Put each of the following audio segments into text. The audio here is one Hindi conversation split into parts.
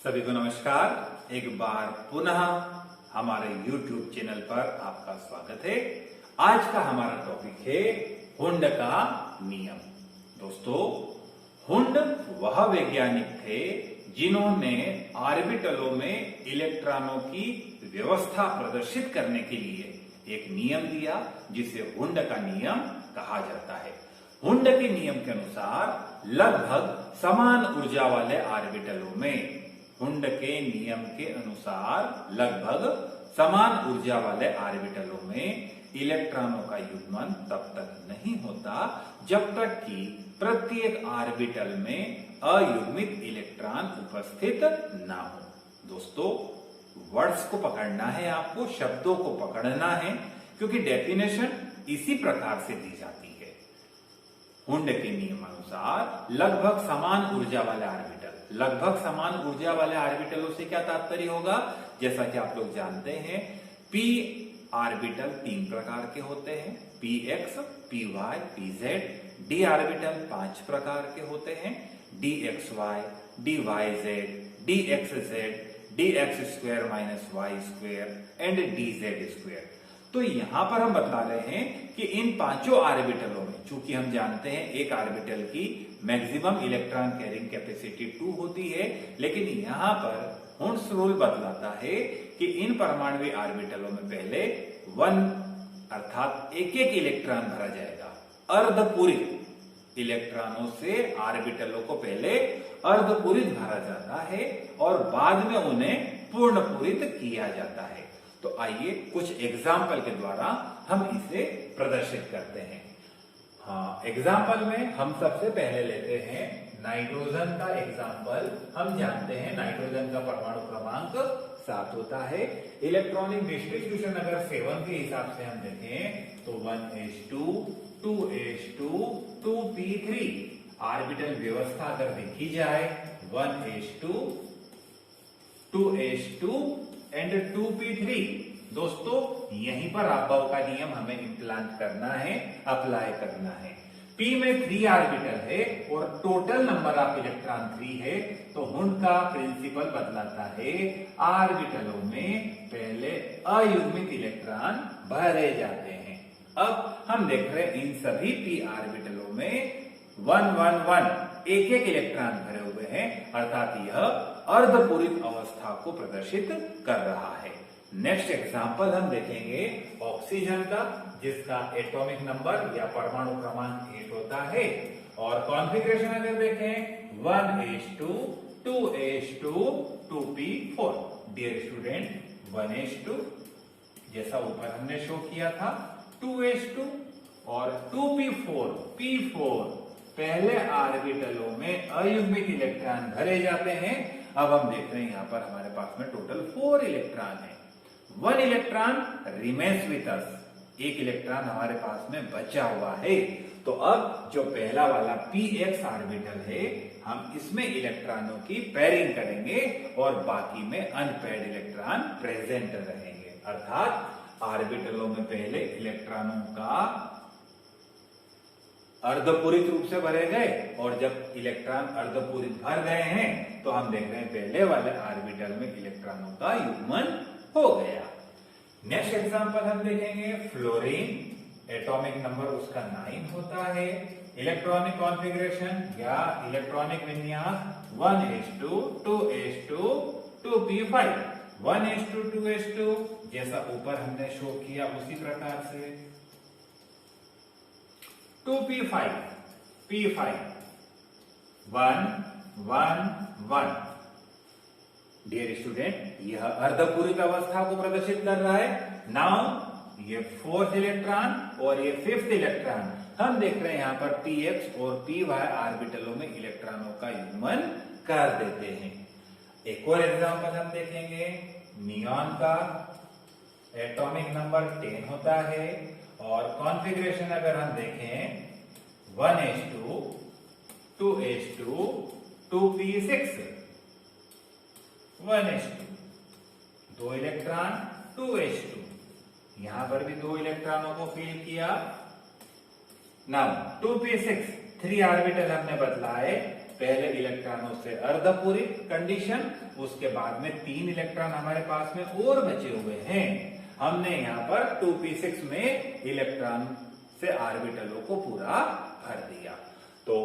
सभी को नमस्कार। एक बार पुनः हमारे YouTube चैनल पर आपका स्वागत है। आज का हमारा टॉपिक है हुंड का नियम। दोस्तों, हुंड वह वैज्ञानिक थे जिन्होंने ऑर्बिटलों में इलेक्ट्रॉनों की व्यवस्था प्रदर्शित करने के लिए एक नियम दिया जिसे हुंड का नियम कहा जाता है। हुंड के नियम के अनुसार लगभग समान ऊर्जा वाले ऑर्बिटलों में हुंड के नियम के अनुसार लगभग समान ऊर्जा वाले ऑर्बिटलों में इलेक्ट्रॉनों का युग्मन तब तक नहीं होता जब तक कि प्रत्येक ऑर्बिटल में अयुग्मित इलेक्ट्रॉन उपस्थित ना हो। दोस्तों, वर्ड्स को पकड़ना है, आपको शब्दों को पकड़ना है, क्योंकि डेफिनेशन इसी प्रकार से दी जाती है। हुंड के नियम अनुसार लगभग समान ऊर्जा वाले ऑर्बिटल, लगभग समान ऊर्जा वाले ऑर्बिटलों से क्या तात्पर्य होगा? जैसा कि आप लोग जानते हैं, पी ऑर्बिटल 3 प्रकार के होते हैं, P X, P Y, P Z. D orbital 5 प्रकार के होते हैं, D X Y, D Y Z, D X Z, D X square minus Y square and D Z square. तो यहां पर हम बता रहे हैं कि इन 5 ऑर्बिटलों में, चूंकि हम जानते हैं एक ऑर्बिटल की मैक्सिमम इलेक्ट्रॉन कैरिंग कैपेसिटी 2 होती है, लेकिन यहां पर हुंड्स रूल बतलाता है कि इन परमाणु ऑर्बिटलों में पहले 1 अर्थात एक इलेक्ट्रॉन भरा जाएगा। अर्धपूरित इलेक्ट्रॉनों से ऑर्बिटलों को पहले अर्धपूरित भरा जाता है और बाद में उन्हें पूर्ण पूरित किया जाता है। तो आइए कुछ एग्जाम्पल के द्वारा हम इसे प्रदर्शित करते हैं। हाँ, एग्जाम्पल में हम सबसे पहले लेते हैं नाइट्रोजन का एग्जाम्पल। हम जानते हैं नाइट्रोजन का परमाणु क्रमांक 7 होता है। इलेक्ट्रॉनिक डिस्ट्रीब्यूशन अगर 7 के हिसाब से हम देखें तो 1s2, 2s2, 2p3। ऑर्बिटल व्यवस्था अगर देखी जाए 1s2, 2s2 एंड 2p3। दोस्तों, यहीं पर अबव का नियम हमें इम्प्लांट करना है, अप्लाई करना है। p में 3 ऑर्बिटल है और टोटल नंबर ऑफ इलेक्ट्रॉन 3 है, तो हुंड का प्रिंसिपल बतलाता है ऑर्बिटलों में पहले अयुग्मित इलेक्ट्रॉन भरे जाते हैं। अब हम देख रहे हैं इन सभी p ऑर्बिटलों में 1 1 1 एक इलेक्ट्रॉन भरे हुए हैं, अर्थात यह अर्धपूरित अवस्था को प्रदर्शित कर रहा है। नेक्स्ट एग्जांपल हम देखेंगे ऑक्सीजन का, जिसका एटॉमिक नंबर या परमाणु क्रमांक 8 होता है और कॉन्फ़िगरेशन अगर देखें 1s2, 2s2, 2p4। Dear student, 1s2 जैसा ऊपर हमने शो किया था, 2s2 और 2p4, p4 पहले ऑर्बिटलों में अयुग्मित इलेक्ट्रॉन भरे जाते हैं। अब हम देख रहे हैं यहां पर हमारे पास में टोटल 4 इलेक्ट्रॉन है। 1 इलेक्ट्रॉन रिमेन्स विथ अस, एक इलेक्ट्रॉन हमारे पास में बचा हुआ है। तो अब जो पहला वाला px ऑर्बिटल है, हम इसमें इलेक्ट्रॉनों की पेयरिंग करेंगे और बाकी में अनपेयर्ड इलेक्ट्रॉन प्रेजेंट रहेंगे। अर्थात ऑर्बिटलों में पहले इलेक्ट्रॉनों का अर्धपूरित रूप से भरे गए और जब इलेक्ट्रॉन अर्धपूरित भर गए हैं तो हम देख रहे हैं पहले वाले ऑर्बिटल में इलेक्ट्रॉनों का युग्मन हो गया। नेक्स्ट एग्जांपल हम देखेंगे फ्लोरीन। एटॉमिक नंबर उसका 9 होता है। इलेक्ट्रॉनिक कॉन्फ़िगरेशन या इलेक्ट्रॉनिक विन्यास 1s2, 2s2, 2p5। 1s2, 2s2 जैसा ऊपर हमने शो किया उसी प्रकार से 2p5, p5 1 1 1। डियर स्टूडेंट, यह अर्धपूरित अवस्था को प्रदर्शित कर रहा है। नाउ ये 4th इलेक्ट्रॉन और ये 5th इलेक्ट्रॉन, हम देख रहे हैं यहां पर px और py ऑर्बिटलों में इलेक्ट्रॉनों का युग्मन कर देते हैं। एक और एग्जांपल हम देखेंगे नियॉन का। एटॉमिक नंबर 10 होता है और कॉन्फ़िगरेशन अगर हम देखें 1s2, 2s2, 2p6। 1s2 2 electron, 2s2 यहां पर भी 2 इलेक्ट्रॉनों को फिल किया। नाउ 2p6 3 ऑर्बिटल हमने बतलाए, पहले इलेक्ट्रॉनों से अर्धपूरित कंडीशन, उसके बाद में 3 इलेक्ट्रॉन हमारे पास में और बचे हुए हैं। हमने यहाँ पर 2p6 में इलेक्ट्रॉन से ऑर्बिटलों को पूरा भर दिया। तो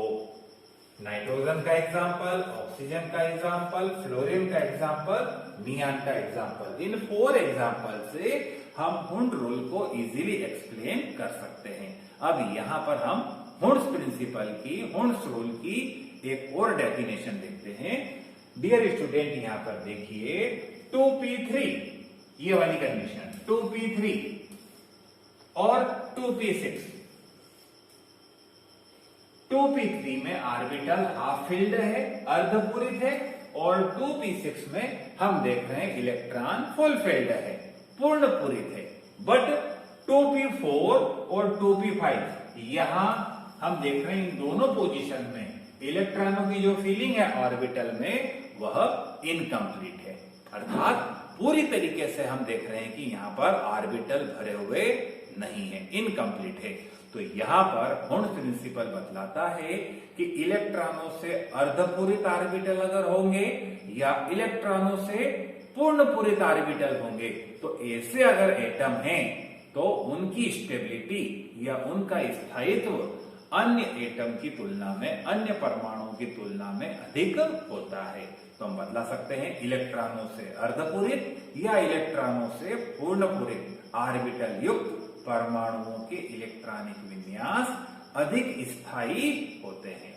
नाइट्रोजन का एग्जाम्पल, ऑक्सीजन का एग्जाम्पल, फ्लोरीन का एग्जाम्पल, नियान का एग्जाम्पल, इन 4 एग्जाम्पल से हम हुंड रूल को इजीली एक्सप्लेन कर सकते हैं। अब यहाँ पर हम हुंड्स प्रिंसिपल की, हुंड्स रूल की एक और डेफिनेशन देखते हैं। डियर स्टूडेंट, यहाँ पर देखिए 2p3 ये वाली कंडीशन, 2p3 और 2p6। 2p3 में ऑर्बिटल हाफ फिल्ड है, अर्धपूरित है, और 2p6 में हम देख रहे हैं इलेक्ट्रॉन फुल फिल्ड है, पूर्ण पूरित है। बट 2p4 और 2p5 यहां हम देख रहे हैं इन दोनों पोजीशन में इलेक्ट्रॉनों की जो फीलिंग है ऑर्बिटल में वह इनकम्प्लीट है, अर्थात पूरी तरीके से हम देख रहे हैं कि यहां पर ऑर्बिटल भरे हुए नहीं है, इनकम्प्लीट है। तो यहां पर हुंड्स प्रिंसिपल बतलाता है कि इलेक्ट्रॉनों से अर्धपूरित ऑर्बिटल अगर होंगे या इलेक्ट्रॉनों से पूर्ण पूरित ऑर्बिटल होंगे, तो ऐसे अगर एटम हैं तो उनकी स्टेबिलिटी या उनका स्थायित्व अन्य एटम की तुलना में, अन्य परमाणुओं की तुलना में अधिक होता है। तो हम बदला सकते हैं इलेक्ट्रॉनों से अर्धपूरित या इलेक्ट्रॉनों से पूर्ण पूरित ऑर्बिटल युक्त परमाणुओं के इलेक्ट्रॉनिक विन्यास अधिक स्थायी होते हैं।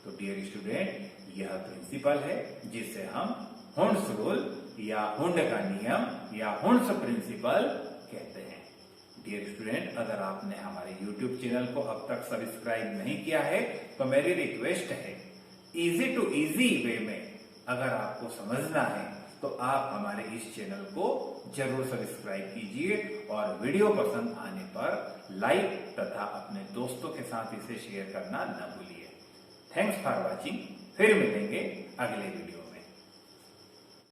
तो डियर स्टूडेंट, यह प्रिंसिपल है जिसे हम हुंड्स रूल या हुंड का नियम या हुंड्स प्रिंसिपल कहते हैं। डियर स्टूडेंट, अगर आपने हमारे YouTube चैनल को अब तक सब्सक्राइब नहीं किया है तो मेरी रिक्वेस्ट है, इजी टू इजी वे में अगर आपको समझना है तो आप हमारे इस चैनल को जरूर सब्सक्राइब कीजिए और वीडियो पसंद आने पर लाइक तथा अपने दोस्तों के साथ इसे शेयर करना न भूलिए। Thanks for watching. फिर मिलेंगे अगले वीडियो।